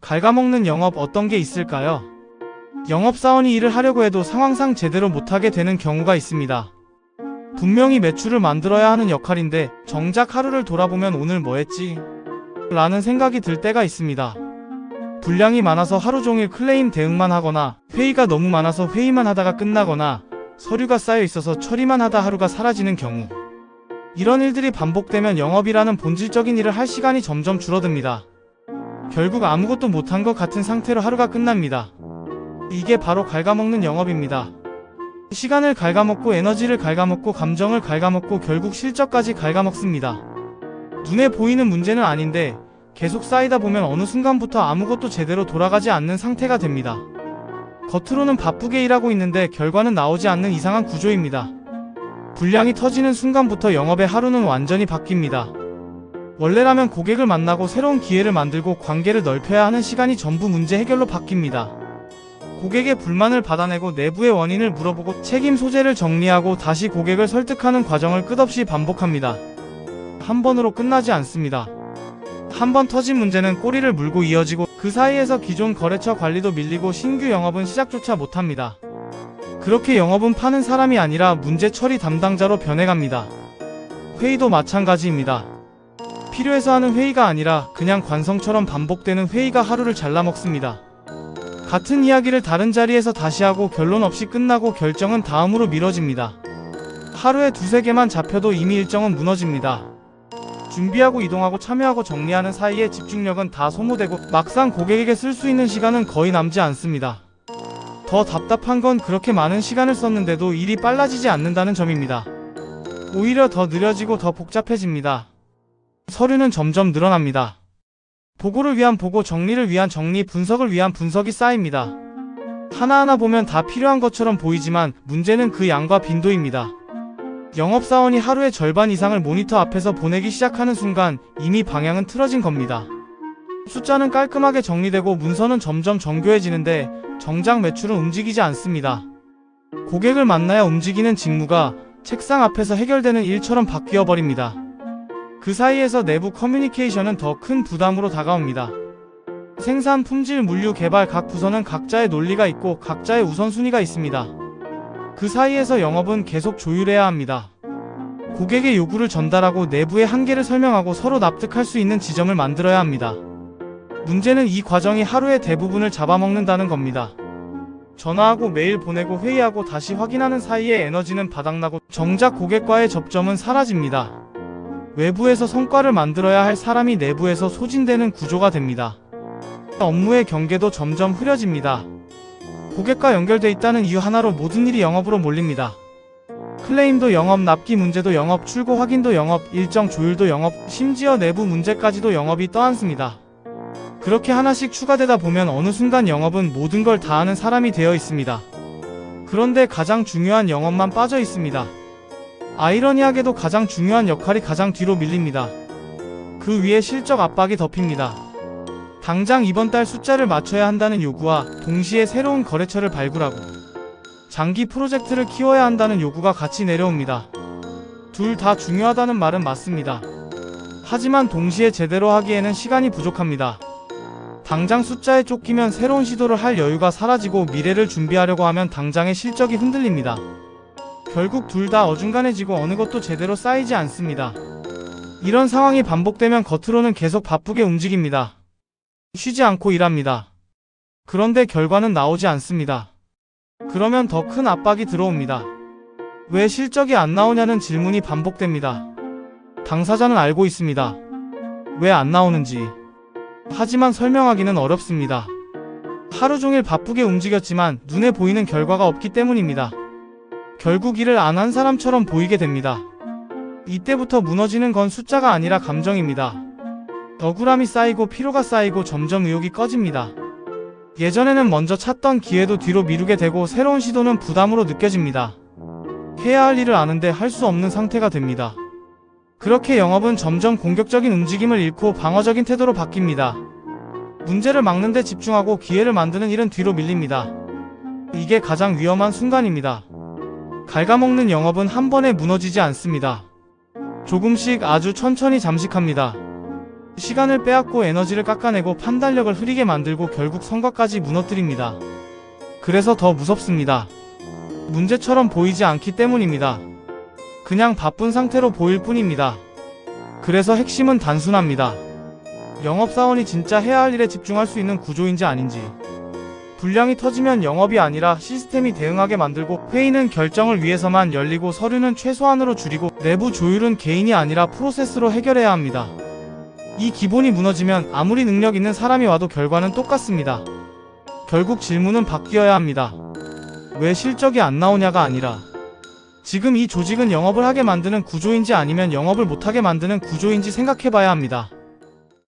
갉아먹는 영업 어떤 게 있을까요? 영업사원이 일을 하려고 해도 상황상 제대로 못하게 되는 경우가 있습니다. 분명히 매출을 만들어야 하는 역할인데 정작 하루를 돌아보면 오늘 뭐 했지? 라는 생각이 들 때가 있습니다. 분량이 많아서 하루 종일 클레임 대응만 하거나 회의가 너무 많아서 회의만 하다가 끝나거나 서류가 쌓여 있어서 처리만 하다 하루가 사라지는 경우, 이런 일들이 반복되면 영업이라는 본질적인 일을 할 시간이 점점 줄어듭니다. 결국 아무것도 못한 것 같은 상태로 하루가 끝납니다. 이게 바로 갉아먹는 영업입니다. 시간을 갉아먹고 에너지를 갉아먹고 감정을 갉아먹고 결국 실적까지 갉아먹습니다. 눈에 보이는 문제는 아닌데 계속 쌓이다 보면 어느 순간부터 아무것도 제대로 돌아가지 않는 상태가 됩니다. 겉으로는 바쁘게 일하고 있는데 결과는 나오지 않는 이상한 구조입니다. 분량이 터지는 순간부터 영업의 하루는 완전히 바뀝니다. 원래라면 고객을 만나고 새로운 기회를 만들고 관계를 넓혀야 하는 시간이 전부 문제 해결로 바뀝니다. 고객의 불만을 받아내고 내부의 원인을 물어보고 책임 소재를 정리하고 다시 고객을 설득하는 과정을 끝없이 반복합니다. 한 번으로 끝나지 않습니다. 한 번 터진 문제는 꼬리를 물고 이어지고 그 사이에서 기존 거래처 관리도 밀리고 신규 영업은 시작조차 못합니다. 그렇게 영업은 파는 사람이 아니라 문제 처리 담당자로 변해갑니다. 회의도 마찬가지입니다. 필요해서 하는 회의가 아니라 그냥 관성처럼 반복되는 회의가 하루를 잘라먹습니다. 같은 이야기를 다른 자리에서 다시 하고 결론 없이 끝나고 결정은 다음으로 미뤄집니다. 하루에 두세 개만 잡혀도 이미 일정은 무너집니다. 준비하고 이동하고 참여하고 정리하는 사이에 집중력은 다 소모되고 막상 고객에게 쓸 수 있는 시간은 거의 남지 않습니다. 더 답답한 건 그렇게 많은 시간을 썼는데도 일이 빨라지지 않는다는 점입니다. 오히려 더 느려지고 더 복잡해집니다. 서류는 점점 늘어납니다. 보고를 위한 보고, 정리를 위한 정리, 분석을 위한 분석이 쌓입니다. 하나하나 보면 다 필요한 것처럼 보이지만 문제는 그 양과 빈도입니다. 영업사원이 하루의 절반 이상을 모니터 앞에서 보내기 시작하는 순간 이미 방향은 틀어진 겁니다. 숫자는 깔끔하게 정리되고 문서는 점점 정교해지는데 정작 매출은 움직이지 않습니다. 고객을 만나야 움직이는 직무가 책상 앞에서 해결되는 일처럼 바뀌어 버립니다. 그 사이에서 내부 커뮤니케이션은 더 큰 부담으로 다가옵니다. 생산, 품질, 물류, 개발 각 부서는 각자의 논리가 있고 각자의 우선순위가 있습니다. 그 사이에서 영업은 계속 조율해야 합니다. 고객의 요구를 전달하고 내부의 한계를 설명하고 서로 납득할 수 있는 지점을 만들어야 합니다. 문제는 이 과정이 하루의 대부분을 잡아먹는다는 겁니다. 전화하고 메일 보내고 회의하고 다시 확인하는 사이에 에너지는 바닥나고 정작 고객과의 접점은 사라집니다. 외부에서 성과를 만들어야 할 사람이 내부에서 소진되는 구조가 됩니다. 업무의 경계도 점점 흐려집니다. 고객과 연결돼 있다는 이유 하나로 모든 일이 영업으로 몰립니다. 클레임도 영업, 납기 문제도 영업, 출고 확인도 영업, 일정 조율도 영업, 심지어 내부 문제까지도 영업이 떠안습니다. 그렇게 하나씩 추가되다 보면 어느 순간 영업은 모든 걸 다 하는 사람이 되어 있습니다. 그런데 가장 중요한 영업만 빠져 있습니다. 아이러니하게도 가장 중요한 역할이 가장 뒤로 밀립니다. 그 위에 실적 압박이 덮입니다. 당장 이번 달 숫자를 맞춰야 한다는 요구와 동시에 새로운 거래처를 발굴하고 장기 프로젝트를 키워야 한다는 요구가 같이 내려옵니다. 둘 다 중요하다는 말은 맞습니다. 하지만 동시에 제대로 하기에는 시간이 부족합니다. 당장 숫자에 쫓기면 새로운 시도를 할 여유가 사라지고 미래를 준비하려고 하면 당장의 실적이 흔들립니다. 결국 둘 다 어중간해지고 어느 것도 제대로 쌓이지 않습니다. 이런 상황이 반복되면 겉으로는 계속 바쁘게 움직입니다. 쉬지 않고 일합니다. 그런데 결과는 나오지 않습니다. 그러면 더 큰 압박이 들어옵니다. 왜 실적이 안 나오냐는 질문이 반복됩니다. 당사자는 알고 있습니다. 왜 안 나오는지. 하지만 설명하기는 어렵습니다. 하루 종일 바쁘게 움직였지만 눈에 보이는 결과가 없기 때문입니다. 결국 일을 안 한 사람처럼 보이게 됩니다. 이때부터 무너지는 건 숫자가 아니라 감정입니다. 억울함이 쌓이고 피로가 쌓이고 점점 의욕이 꺼집니다. 예전에는 먼저 찾던 기회도 뒤로 미루게 되고 새로운 시도는 부담으로 느껴집니다. 해야 할 일을 아는데 할 수 없는 상태가 됩니다. 그렇게 영업은 점점 공격적인 움직임을 잃고 방어적인 태도로 바뀝니다. 문제를 막는 데 집중하고 기회를 만드는 일은 뒤로 밀립니다. 이게 가장 위험한 순간입니다. 갉아먹는 영업은 한 번에 무너지지 않습니다. 조금씩 아주 천천히 잠식합니다. 시간을 빼앗고 에너지를 깎아내고 판단력을 흐리게 만들고 결국 성과까지 무너뜨립니다. 그래서 더 무섭습니다. 문제처럼 보이지 않기 때문입니다. 그냥 바쁜 상태로 보일 뿐입니다. 그래서 핵심은 단순합니다. 영업사원이 진짜 해야 할 일에 집중할 수 있는 구조인지 아닌지. 불량이 터지면 영업이 아니라 시스템이 대응하게 만들고, 회의는 결정을 위해서만 열리고, 서류는 최소한으로 줄이고, 내부 조율은 개인이 아니라 프로세스로 해결해야 합니다. 이 기본이 무너지면 아무리 능력 있는 사람이 와도 결과는 똑같습니다. 결국 질문은 바뀌어야 합니다. 왜 실적이 안 나오냐가 아니라, 지금 이 조직은 영업을 하게 만드는 구조인지 아니면 영업을 못하게 만드는 구조인지 생각해봐야 합니다.